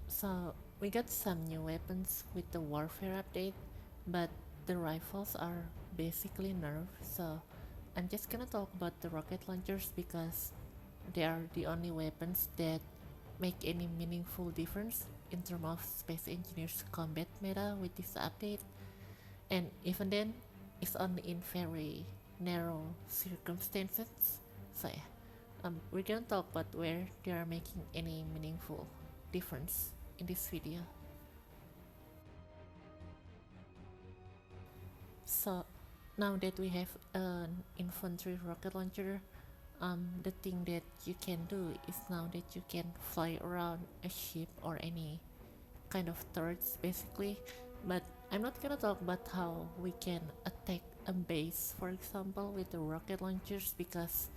So we got some new weapons with the warfare update, but the rifles are basically nerfed. So I'm just gonna talk about the rocket launchers because they are the only weapons that make any meaningful difference in terms of space engineers combat meta with this update. And even then, it's only in very narrow circumstances. So yeah, we're gonna talk about where they are making any meaningful difference in this video. So now that we have an infantry rocket launcher, the thing that you can do is now that you can fly around a ship or any kind of turrets basically. But I'm not gonna talk about how we can attack a base, for example, with the rocket launchers, because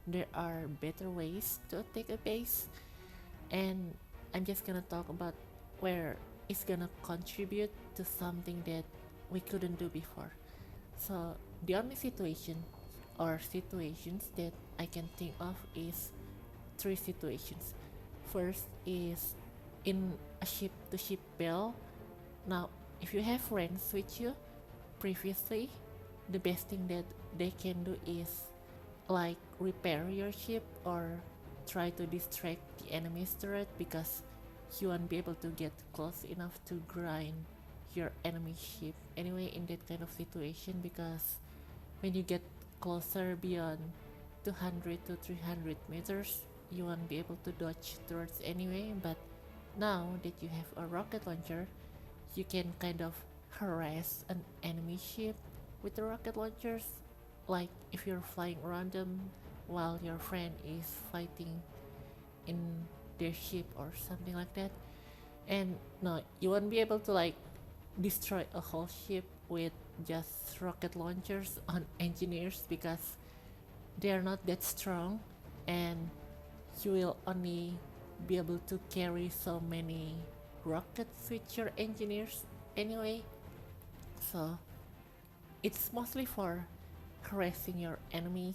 there are better ways to attack a base. And I'm just gonna talk about where it's gonna contribute to something that we couldn't do before. So the only situation or situations that I can think of is three situations. First is in a ship to ship battle. Now if you have friends with you previously, the best thing that they can do is like repair your ship or try to distract the enemy's turret, because you won't be able to get close enough to grind your enemy ship anyway in that kind of situation, because when you get closer beyond 200 to 300 meters you won't be able to dodge turrets anyway. But now that you have a rocket launcher, you can kind of harass an enemy ship with the rocket launchers, like if you're flying around them while your friend is fighting in their ship or something like that. And no, you won't be able to like destroy a whole ship with just rocket launchers on engineers, because they are not that strong and you will only be able to carry so many rockets with your engineers anyway. So it's mostly for harassing your enemy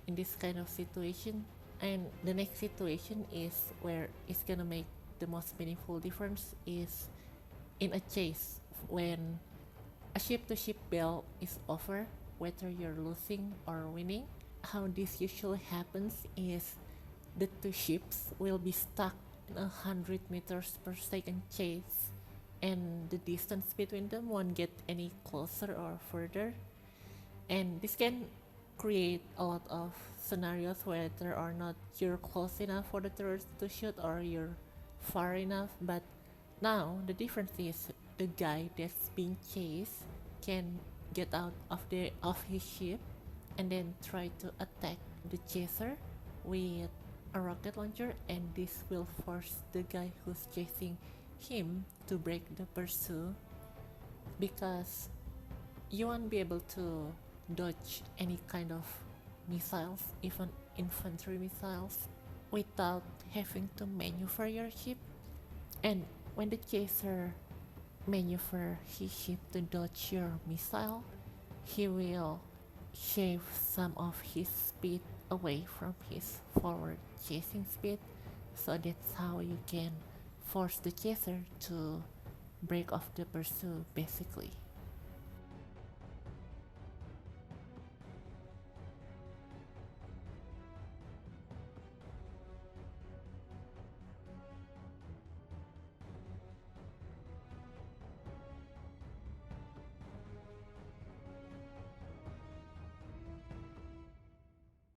in this kind of situation. And the next situation is where it's gonna make the most meaningful difference is in a chase, when a ship to ship battle is over, whether you're losing or winning. How this usually happens is the two ships will be stuck in 100 meters per second chase, and the distance between them won't get any closer or further. And this can create a lot of scenarios where there are not you're close enough for the turrets to shoot or you're far enough. But now the difference is the guy that's being chased can get out of his ship and then try to attack the chaser with a rocket launcher, and this will force the guy who's chasing him to break the pursuit, because you won't be able to dodge any kind of missiles, even infantry missiles, without having to maneuver your ship. And when the chaser maneuver his ship to dodge your missile, he will shave some of his speed away from his forward chasing speed. So that's how you can force the chaser to break off the pursuit basically.